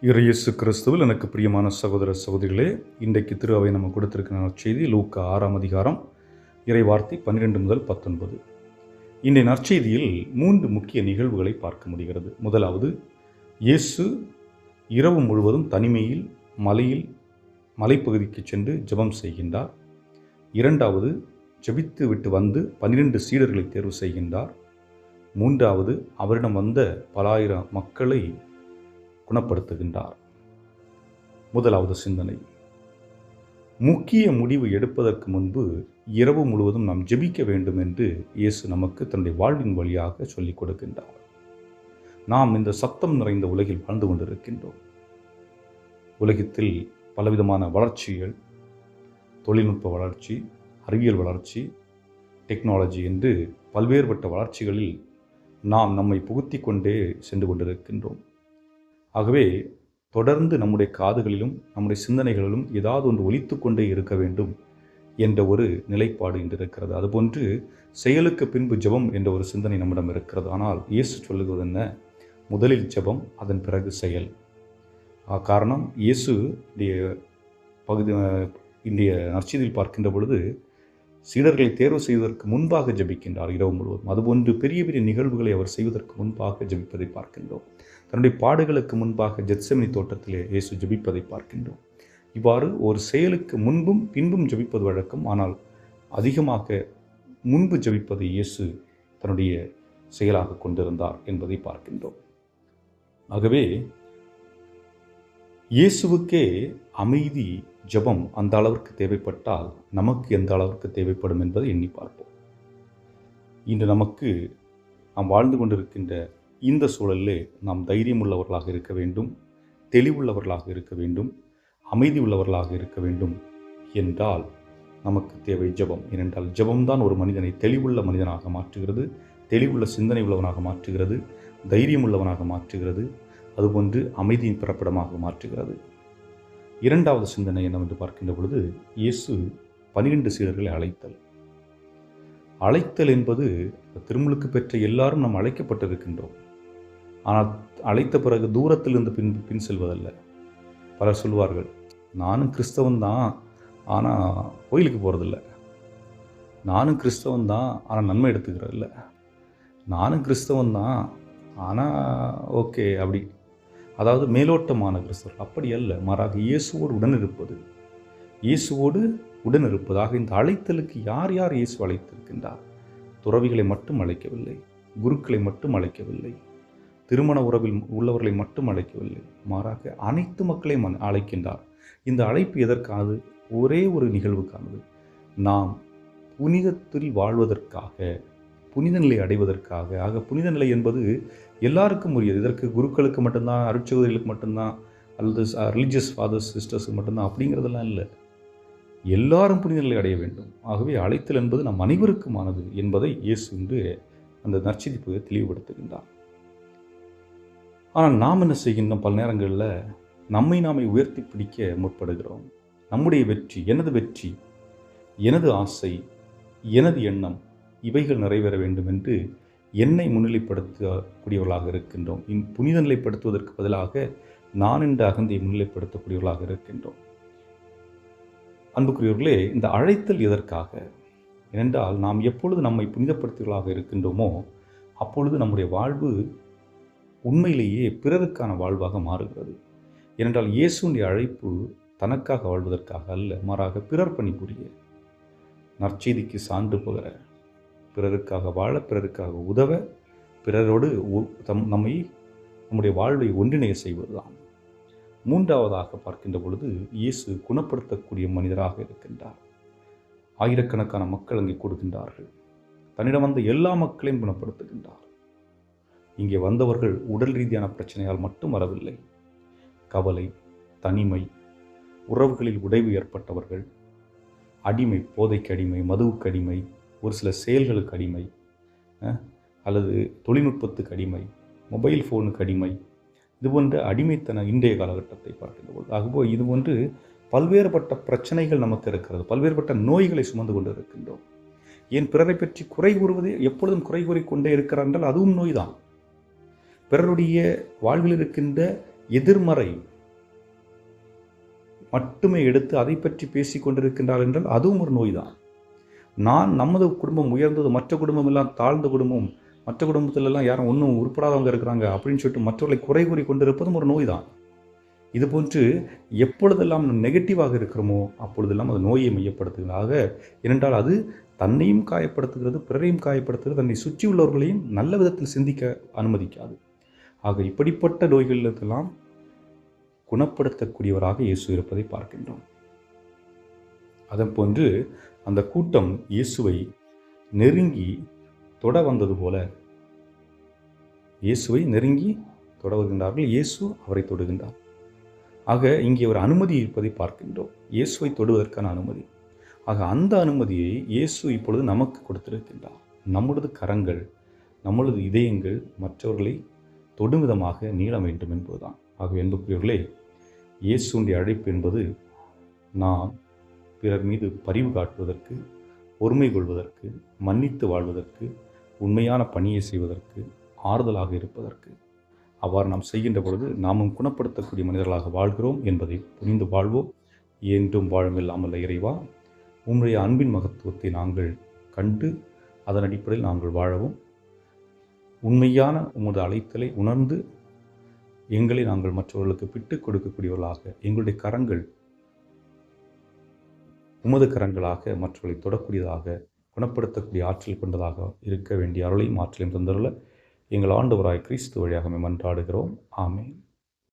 இயேசு கிறிஸ்துவில் எனக்கு பிரியமான சகோதர சகோதரிகளே, இன்றைக்கு திரு அவை நம்ம கொடுத்திருக்கிற நற்செய்தி லூக்கா 6ஆம் அதிகாரம் இறை வார்த்தை 12 முதல் 19. இன்றைய நற்செய்தியில் 3 முக்கிய நிகழ்வுகளை பார்க்க முடிகிறது. முதலாவது, இயேசு இரவு முழுவதும் தனிமையில் மலைப்பகுதிக்கு சென்று ஜெபம் செய்கின்றார். இரண்டாவது, ஜெபித்து விட்டு வந்து 12 சீடர்களை தேர்வு செய்கின்றார். மூன்றாவது, அவரிடம் வந்த பலாயிரம் மக்களை குணப்படுத்துகின்றார். முதலாவது சிந்தனை, முக்கிய முடிவு எடுப்பதற்கு முன்பு இரவு முழுவதும் நாம் ஜெபிக்க வேண்டும் என்று இயேசு நமக்கு தன்னுடைய வாழ்வின் வழியாக சொல்லிக் கொடுக்கின்றார். நாம் இந்த சத்தம் நிறைந்த உலகில் வாழ்ந்து கொண்டிருக்கின்றோம். உலகத்தில் பலவிதமான வளர்ச்சிகள், தொழில்நுட்ப வளர்ச்சி, அறிவியல் வளர்ச்சி, டெக்னாலஜி என்று பல்வேறுபட்ட வளர்ச்சிகளில் நாம் நம்மை புகுத்தி கொண்டே சென்று கொண்டிருக்கின்றோம். ஆகவே தொடர்ந்து நம்முடைய காதுகளிலும் நம்முடைய சிந்தனைகளிலும் ஏதாவது ஒன்று ஒலித்து கொண்டே இருக்க வேண்டும் என்ற ஒரு நிலைப்பாடு இன்று இருக்கிறது. அதுபோன்று செயலுக்கு பின்பு ஜெபம் என்ற ஒரு சிந்தனை நம்மிடம் இருக்கிறது. ஆனால் இயேசு சொல்லுவது என்ன? முதலில் ஜெபம், அதன் பிறகு செயல். காரணம், இயேசு இன்றைய நற்செய்தியில் பார்க்கின்ற பொழுது சீடர்களை தேர்வு செய்வதற்கு முன்பாக ஜெபிக்கின்றார் இரவு முழுவதும். அதுபோன்று பெரிய பெரிய நிகழ்வுகளை அவர் செய்வதற்கு முன்பாக ஜெபிப்பதை பார்க்கின்றோம். தன்னுடைய பாடுகளுக்கு முன்பாக கெத்செமனி தோட்டத்திலே இயேசு ஜெபிப்பதை பார்க்கின்றோம். இவ்வாறு ஒரு செயலுக்கு முன்பும் பின்பும் ஜெபிப்பது வழக்கம். ஆனால் அதிகமாக முன்பு ஜெபிப்பதை இயேசு தன்னுடைய செயலாக கொண்டிருந்தார் என்பதை பார்க்கின்றோம். ஆகவே இயேசுவுக்கே அமைதி, ஜெபம் அந்த அளவிற்கு தேவைப்பட்டால் நமக்கு எந்த அளவிற்கு தேவைப்படும் என்பதை எண்ணி பார்ப்போம். இன்று நாம் வாழ்ந்து கொண்டிருக்கின்ற இந்த சூழலிலே நாம் தைரியம் உள்ளவர்களாக இருக்க வேண்டும், தெளிவுள்ளவர்களாக இருக்க வேண்டும், அமைதி உள்ளவர்களாக இருக்க வேண்டும் என்றால் நமக்கு தேவை ஜெபம். ஏனென்றால் ஜெபம்தான் ஒரு மனிதனை தெளிவுள்ள மனிதனாக மாற்றுகிறது, தெளிவுள்ள சிந்தனை உள்ளவனாக மாற்றுகிறது, தைரியம் உள்ளவனாக மாற்றுகிறது, அதுபோன்று அமைதியின் பிறப்பிடமாக மாற்றுகிறது. இரண்டாவது சிந்தனை என்னவென்று பார்க்கின்ற பொழுது, இயேசு 12 சீடர்களை அழைத்தல் என்பது திருமுழுக்கு பெற்ற எல்லாரும் நாம் அழைக்கப்பட்டிருக்கின்றோம். ஆனால் அழைத்த பிறகு தூரத்திலிருந்து பின் செல்வதல்ல. பலர் சொல்வார்கள், நானும் கிறிஸ்தவன் தான், ஆனால் கோயிலுக்கு போகிறதில்ல. நானும் கிறிஸ்தவன் தான், ஆனால் நன்மை எடுத்துக்கிறதில்ல. நானும் கிறிஸ்தவன் தான், ஆனால் ஓகே அப்படி. அதாவது மேலோட்டமான கிறிஸ்தவர்கள். அப்படி அல்ல, மாறாக இயேசுவோடு உடனிருப்பதாக இந்த அழைத்தலுக்கு யார் யார் இயேசு அழைத்திருக்கின்றார்? துறவிகளை மட்டும் அழைக்கவில்லை, குருக்களை மட்டும் அழைக்கவில்லை, திருமண உறவில் உள்ளவர்களை மட்டும் அழைக்கவில்லை, மாறாக அனைத்து மக்களையும் அழைக்கின்றார். இந்த அழைப்பு எதற்கானது? ஒரே ஒரு நிகழ்வுக்கானது. நாம் புனிதத்தில் வாழ்வதற்காக, புனித நிலை அடைவதற்காக. ஆக புனித நிலை என்பது எல்லாருக்கும் உரியது. இதற்கு குருக்களுக்கு மட்டும்தான், அருட்சகோதரிகளுக்கு மட்டும்தான், அல்லது ரிலீஜியஸ் ஃபாதர்ஸ் சிஸ்டர்ஸுக்கு மட்டும்தான் அப்படிங்கிறதெல்லாம் இல்லை. எல்லாரும் புனித நிலை அடைய வேண்டும். ஆகவே அழைத்தல் என்பது நம் அனைவருக்குமானது என்பதை இயேசு இன்று அந்த நற்செய்தி தெளிவுபடுத்துகின்றார். ஆனால் நாம் என்ன செய்கின்றோம்? பல நேரங்களில் நம்மை நாமே உயர்த்தி பிடிக்க முற்படுகிறோம். நம்முடைய வெற்றி, எனது ஆசை, எனது எண்ணம், இவைகள் நிறைவேற வேண்டும் என்று என்னை முன்னிலைப்படுத்தக்கூடியவர்களாக இருக்கின்றோம். புனித நிலைப்படுத்துவதற்கு பதிலாக நான் என்ற அகந்தையை முன்னிலைப்படுத்தக்கூடியவர்களாக இருக்கின்றோம். அன்புக்குரியவர்களே, இந்த அழைத்தல் எதற்காக? ஏனென்றால் நாம் எப்பொழுது நம்மை புனிதப்படுத்துவர்களாக இருக்கின்றோமோ அப்பொழுது நம்முடைய வாழ்வு உண்மையிலேயே பிறருக்கான வாழ்வாக மாறுகிறது. ஏனென்றால் இயேசுடைய அழைப்பு தனக்காக வாழ்வதற்காக அல்ல, மாறாக பிறர் பணிபுரிய, நற்செய்திக்கு சான்று பகர, பிறருக்காக வாழ, பிறருக்காக உதவ, பிறரோடு நம்முடைய வாழ்வை ஒன்றிணைய செய்வதுதான். மூன்றாவதாக பார்க்கின்ற பொழுது இயேசு குணப்படுத்தக்கூடிய மனிதராக இருக்கின்றார். ஆயிரக்கணக்கான மக்கள் அங்கே கொடுக்கின்றார்கள். தன்னிடம் வந்த எல்லா மக்களையும் குணப்படுத்துகின்றார். இங்கே வந்தவர்கள் உடல் ரீதியான பிரச்சனையால் மட்டும் வரவில்லை. கவலை, தனிமை, உறவுகளில் உடைவு ஏற்பட்டவர்கள், அடிமை, போதைக்கு அடிமை, மதுவுக்கு அடிமை, ஒரு சில செயல்களுக்கு அடிமை, அல்லது தொழில்நுட்பத்துக்கு அடிமை, மொபைல் ஃபோனுக்கு அடிமை, இதுபோன்ற அடிமைத்தன இன்றைய காலகட்டத்தை பார்க்கின்ற பொழுது ஆகவே இதுபோன்று பல்வேறுபட்ட பிரச்சனைகள் நமக்கு இருக்கிறது. பல்வேறுபட்ட நோய்களை சுமந்து கொண்டு இருக்கின்றோம். ஏன் பிறரை பற்றி குறை கூறுவது? எப்பொழுதும் குறை கூறிக்கொண்டே இருக்கிறார்கள், அதுவும் நோய்தான். பிறருடைய வாழ்வில் இருக்கின்ற எதிர்மறை மட்டுமே எடுத்து அதை பற்றி பேசி கொண்டிருக்கின்றார் என்றால் அதுவும் ஒரு நோய் தான். நமது குடும்பம் உயர்ந்தது, மற்ற குடும்பம் எல்லாம் தாழ்ந்த குடும்பம், மற்ற குடும்பத்திலெல்லாம் யாரும் ஒன்றும் உருப்படாதவங்க இருக்கிறாங்க அப்படின்னு சொல்லிட்டு மற்றவர்களை குறை கூறி கொண்டிருப்பதும் ஒரு நோய் தான். இதுபோன்று எப்பொழுதெல்லாம் நெகட்டிவாக இருக்கிறோமோ அப்பொழுதெல்லாம் அது நோயை மையப்படுத்துகிறதாக. ஏனென்றால் அது தன்னையும் காயப்படுத்துகிறது, பிறரையும் காயப்படுத்துகிறது, தன்னை சுற்றி உள்ளவர்களையும் நல்ல விதத்தில் சிந்திக்க அனுமதிக்காது. ஆக இப்படிப்பட்ட நோய்களெல்லாம் குணப்படுத்தக்கூடியவராக இயேசு இருப்பதை பார்க்கின்றோம். அதன்போன்று அந்த கூட்டம் இயேசுவை நெருங்கி தொட வந்தது போல இயேசுவை நெருங்கி தொட வருகின்றார்கள். இயேசு அவரை தொடுகின்றார். ஆக இங்கே ஒரு அனுமதி இருப்பதை பார்க்கின்றோம், இயேசுவை தொடுவதற்கான அனுமதி. ஆக அந்த அனுமதியை இயேசு இப்பொழுது நமக்கு கொடுத்திருக்கின்றார். நம்மளது கரங்கள், நம்மளது இதயங்கள் மற்றவர்களை தொடும் விதமாக நீள வேண்டும் என்பதுதான். ஆகவே அன்புக்குரியவர்களே, இயேசுடைய அழைப்பு என்பது நாம் பிறர் மீது பரிவு காட்டுவதற்கு, பொறுமை கொள்வதற்கு, மன்னித்து வாழ்வதற்கு, உண்மையான பணியை செய்வதற்கு, ஆறுதலாக இருப்பதற்கு. அவ்வாறு நாம் செய்கின்ற பொழுது நாமும் குணப்படுத்தக்கூடிய மனிதர்களாக வாழ்கிறோம் என்பதை புரிந்து வாழ்வோம். என்றும் வாழமில்லாமல் இறைவா, உம்முடைய அன்பின் மகத்துவத்தை நாங்கள் கண்டு அதன் அடிப்படையில் நாங்கள் வாழவும், உண்மையான உமது அழைத்தலை உணர்ந்து எங்களை நாங்கள் மற்றவர்களுக்கு விட்டுக் கொடுக்கக்கூடியவர்களாக, எங்களுடைய கரங்கள் உமது கரங்களாக மற்றவர்களை தொடக்கூடியதாக, குணப்படுத்தக்கூடிய ஆற்றல் கொண்டதாக இருக்க வேண்டிய அருளையும் ஆற்றலையும் தந்தருள எங்கள் ஆண்டவராய் கிறிஸ்து வழியாக மன்றாடுகிறோம். ஆமென்.